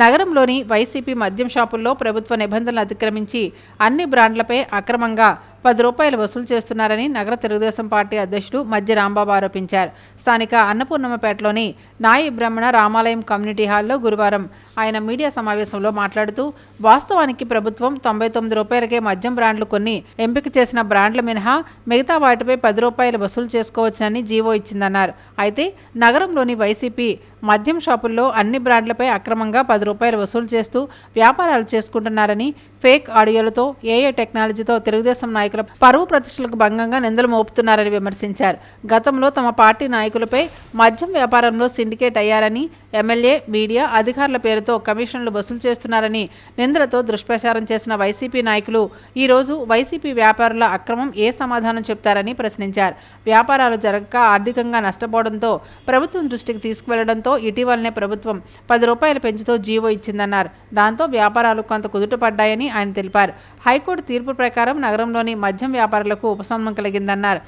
నగరంలోని వైసీపీ మద్యం షాపుల్లో ప్రభుత్వ నిబంధనలు అతిక్రమించి అన్ని బ్రాండ్లపై అక్రమంగా 10 రూపాయలు వసూలు చేస్తున్నారని నగర తెలుగుదేశం పార్టీ అధ్యక్షుడు మధ్య రాంబాబు ఆరోపించారు. స్థానిక అన్నపూర్ణమ్మపేటలోని నాయి బ్రహ్మణ రామాలయం కమ్యూనిటీ హాల్లో గురువారం ఆయన మీడియా సమావేశంలో మాట్లాడుతూ వాస్తవానికి ప్రభుత్వం 99 రూపాయలకే మద్యం బ్రాండ్లు కొన్ని ఎంపిక చేసిన బ్రాండ్ల మినహా మిగతా వాటిపై 10 రూపాయలు వసూలు చేసుకోవచ్చునని జీవో ఇచ్చిందన్నారు. అయితే నగరంలోని వైసీపీ మద్యం షాపుల్లో అన్ని బ్రాండ్లపై అక్రమంగా 10 రూపాయలు వసూలు చేస్తూ వ్యాపారాలు చేసుకుంటున్నారని, ఫేక్ ఆడియోలతో ఏఏ టెక్నాలజీతో తెలుగుదేశం నాయకుల పరువు ప్రతిష్టలకు భంగంగా నిందలు మోపుతున్నారని విమర్శించారు. గతంలో తమ పార్టీ నాయకులపై మద్యం వ్యాపారంలో సిండికేట్ అయ్యారని, ఎమ్మెల్యే, మీడియా అధికారుల పేరుతో కమిషన్లు వసూలు చేస్తున్నారని నిందలతో దుష్ప్రచారం చేసిన వైసీపీ నాయకులు ఈరోజు వైసీపీ వ్యాపారుల అక్రమం ఏ సమాధానం చెప్తారని ప్రశ్నించారు. వ్యాపారాలు జరగక ఆర్థికంగా నష్టపోవడంతో ప్రభుత్వం దృష్టికి తీసుకువెళ్లడంతో ఇటీవలనే ప్రభుత్వం 10 రూపాయలు పెంచుతూ జీవో ఇచ్చిందన్నారు. దాంతో వ్యాపారాలు కొంత కుదుటపడ్డాయని ఆయన తెలిపారు. హైకోర్టు తీర్పు ప్రకారం నగరంలోని మద్యం వ్యాపారులకు ఉపశమనం కలిగిందన్నారు.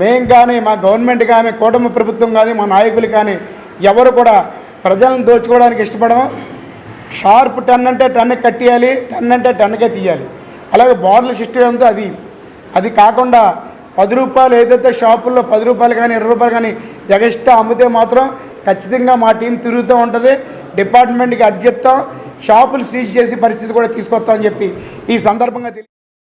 మేం కానీ, మా గవర్నమెంట్ కానీ, కూటమి ప్రభుత్వం కానీ, మా నాయకులు కానీ ఎవరు కూడా ప్రజలను దోచుకోవడానికి ఇష్టపడము. షార్ప్ 10 అంటే 10 కట్టియాలి, 10 అంటే 10కే తీయాలి. అలాగే బార్ల సిస్టమ్ అంతా అది కాకుండా 10 రూపాయలు ఏదైతే షాపుల్లో 10 రూపాయలు కానీ 20 రూపాయలు కానీ ఎగస్ట్రా అమ్మితే మాత్రం ఖచ్చితంగా మా టీం తిరుగుతూ ఉంటుంది. డిపార్ట్మెంట్కి అడ్డు చెప్తాం, షాపులు సీజ్ చేసి పరిస్థితి కూడా తీసుకొస్తామని చెప్పి ఈ సందర్భంగా